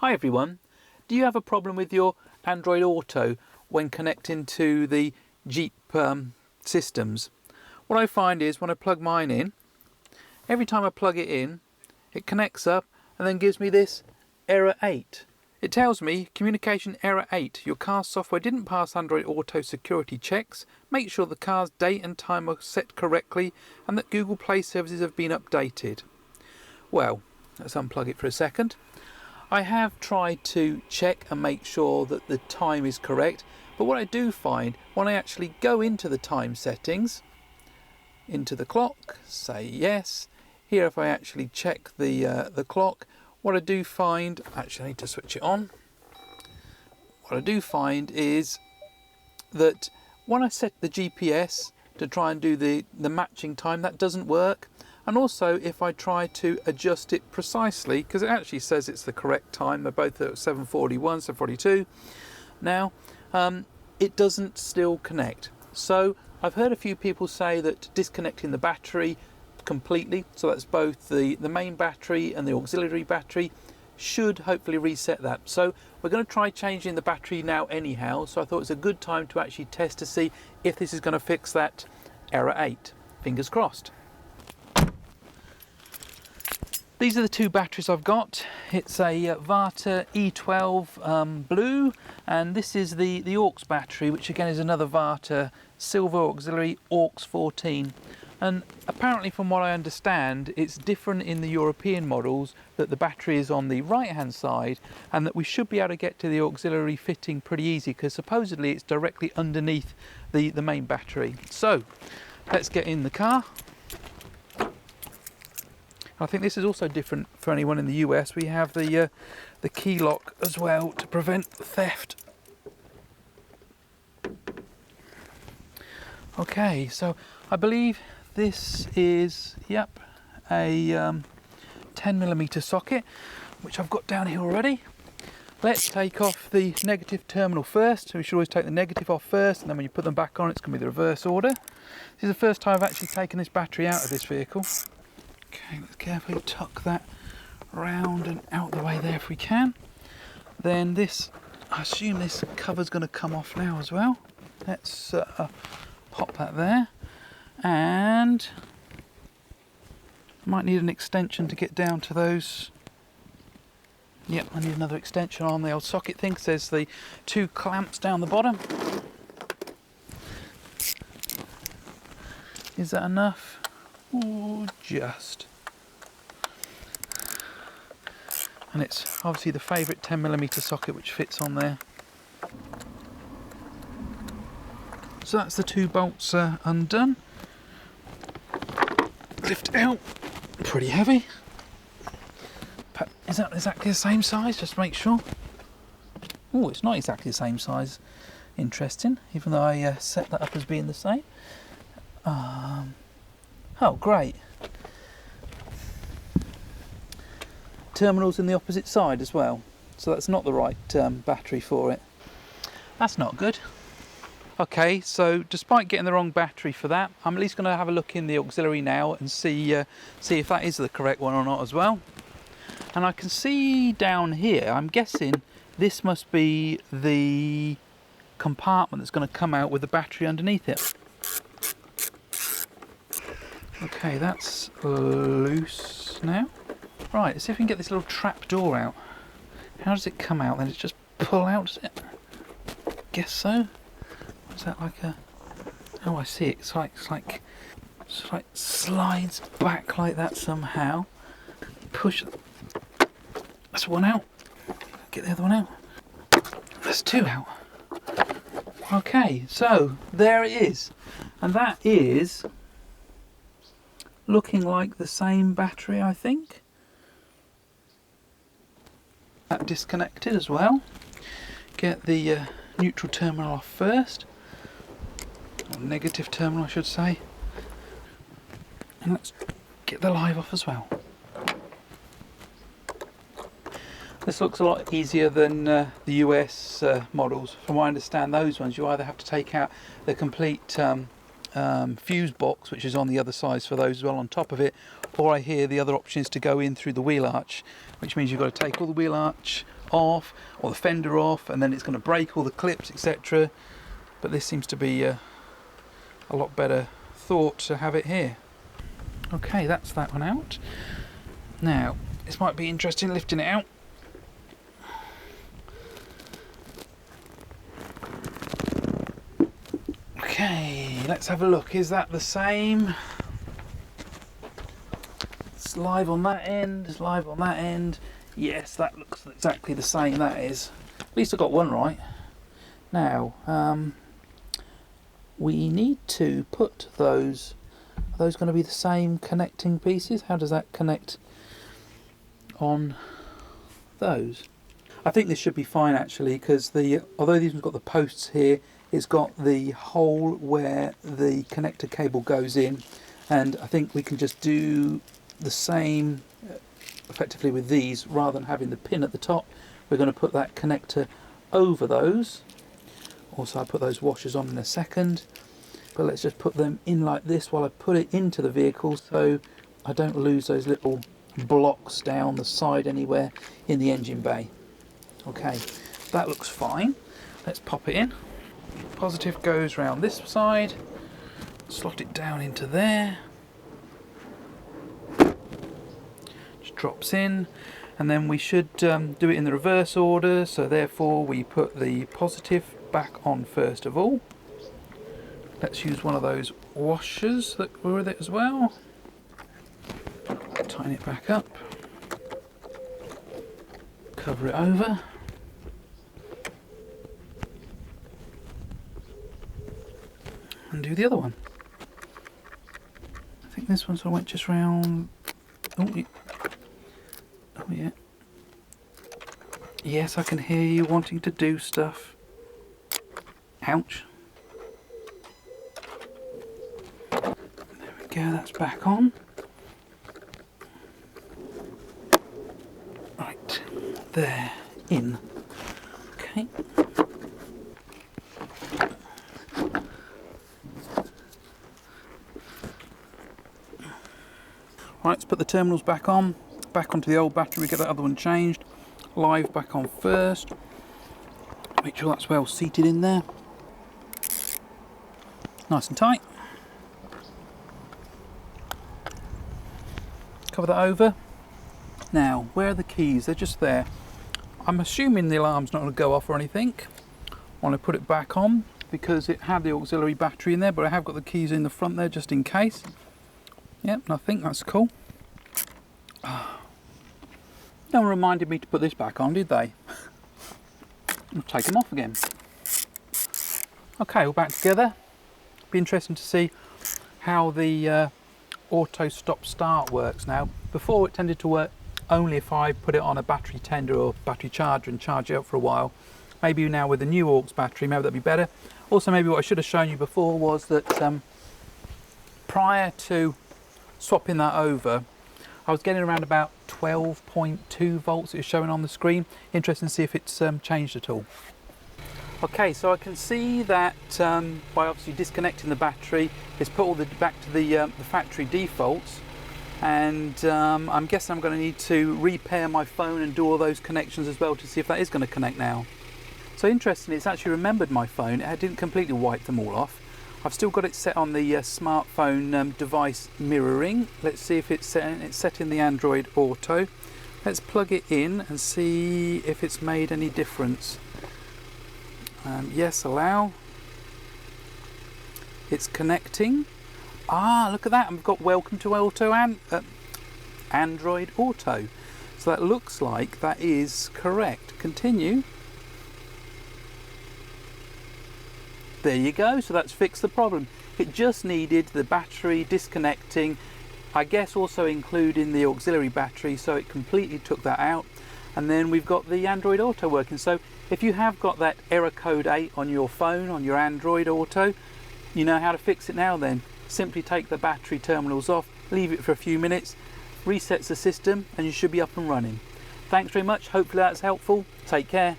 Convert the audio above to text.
Hi everyone, do you have a problem with your Android Auto when connecting to the Jeep systems? What I find is when I plug mine in, every time I plug it in, it connects up and then gives me this error 8. It tells me communication error 8, your car's software didn't pass Android Auto security checks, make sure the car's date and time are set correctly and that Google Play services have been updated. Well, let's unplug it for a second. I have tried to check and make sure that the time is correct, but what I do find when I actually go into the time settings, into the clock, say yes, here if I actually check the clock, what I do find, actually I need to switch it on, what I do find is that when I set the GPS to try and do the matching time, that doesn't work. And also if I try to adjust it precisely, because it actually says it's the correct time, they're both at 7:41, 7:42 now, it doesn't still connect. So I've heard a few people say that disconnecting the battery completely, so that's both the main battery and the auxiliary battery, should hopefully reset that. So we're going to try changing the battery now anyhow, so I thought it's a good time to actually test to see if this is going to fix that error 8. Fingers crossed. These are the two batteries I've got. It's a Varta E12 blue, and this is the aux battery, which again is another Varta silver auxiliary aux 14. And apparently from what I understand, it's different in the European models, that the battery is on the right hand side and that we should be able to get to the auxiliary fitting pretty easy, because supposedly it's directly underneath the main battery. So let's get in the car. I think this is also different for anyone in the US. We have the key lock as well to prevent theft. Okay, so I believe this is, yep, a 10mm socket, which I've got down here already. Let's take off the negative terminal first. So we should always take the negative off first, and then when you put them back on, it's going to be the reverse order. This is the first time I've actually taken this battery out of this vehicle. Okay, let's carefully tuck that round and out the way there if we can. Then this, I assume this cover's going to come off now as well. Let's pop that there. And might need an extension to get down to those. Yep, I need another extension on the old socket thing, because there's the two clamps down the bottom. Is that enough? Ooh, just. And it's obviously the favourite 10mm socket which fits on there. So that's the two bolts undone. Lift it out. Pretty heavy. But is that exactly the same size? Just to make sure. Oh, it's not exactly the same size. Interesting, even though I set that up as being the same. Oh, great. Terminals in the opposite side as well. So that's not the right battery for it. That's not good. Okay, so despite getting the wrong battery for that, I'm at least going to have a look in the auxiliary now and see if that is the correct one or not as well. And I can see down here, I'm guessing this must be the compartment that's going to come out with the battery underneath it. Okay, that's loose now. Right, let's see if we can get this little trap door out. How does it come out then? It's just pull out, does it? Guess so. Is that like a... Oh, I see it. It's like slides back like that somehow. Push. That's one out. Get the other one out. That's two out. Okay, so there it is. And that is looking like the same battery, I think. That disconnected as well. Get the neutral terminal off first. Or negative terminal, I should say. And let's get the live off as well. This looks a lot easier than the US models. From what I understand, those ones you either have to take out the complete fuse box, which is on the other side for those as well on top of it, or I hear the other option is to go in through the wheel arch, which means you've got to take all the wheel arch off or the fender off, and then it's going to break all the clips, etc. But this seems to be a lot better thought to have it here. Okay, that's that one out. Now, this might be interesting lifting it out. Okay, let's have a look. Is that the same? It's live on that end, it's live on that end. Yes, that looks exactly the same, that is. At least I got one right. Now, we need to put those. Are those going to be the same connecting pieces? How does that connect on those? I think this should be fine actually, because although these one's got the posts here, it's got the hole where the connector cable goes in, and I think we can just do the same effectively with these. Rather than having the pin at the top, we're going to put that connector over those. Also, I'll put those washers on in a second, but let's just put them in like this while I put it into the vehicle, so I don't lose those little blocks down the side anywhere in the engine bay. Okay, that looks fine. Let's pop it in. Positive goes round this side, slot it down into there, just drops in, and then we should do it in the reverse order, so therefore we put the positive back on first of all. Let's use one of those washers that were with it as well. Tighten it back up, cover it over, and do the other one. I think this one sort of went just round. Oh yeah. Yes, I can hear you wanting to do stuff. Ouch. There we go, that's back on. Right, there, in. Okay. Right, let's put the terminals back on, back onto the old battery, we get that other one changed. Live back on first. Make sure that's well seated in there. Nice and tight. Cover that over. Now, where are the keys? They're just there. I'm assuming the alarm's not going to go off or anything. I want to put it back on because it had the auxiliary battery in there, but I have got the keys in the front there just in case. Yep, nothing, that's cool. No one reminded me to put this back on, did they? I'll take them off again. Okay, we're back together. Be interesting to see how the auto stop start works now. Before it tended to work only if I put it on a battery tender or battery charger and charge it up for a while. Maybe now with the new aux battery, maybe that'd be better. Also, maybe what I should have shown you before was that prior to swapping that over, I was getting around about 12.2 volts it was showing on the screen. Interesting to see if it's changed at all. Okay, so I can see that by obviously disconnecting the battery, it's put all back to the factory defaults, and I'm guessing I'm going to need to repair my phone and do all those connections as well to see if that is going to connect now. So interestingly, it's actually remembered my phone. It didn't completely wipe them all off. I've still got it set on the smartphone device mirroring. Let's see if it's set in the Android Auto. Let's plug it in and see if it's made any difference. Yes, allow. It's connecting. Ah, look at that. I've got welcome to Android Auto. So that looks like that is correct. Continue. There you go, so that's fixed the problem. It just needed the battery disconnecting, I guess also including the auxiliary battery, so it completely took that out. And then we've got the Android Auto working. So if you have got that error code 8 on your phone, on your Android Auto, you know how to fix it now then. Simply take the battery terminals off, leave it for a few minutes, resets the system, and you should be up and running. Thanks very much, hopefully that's helpful. Take care.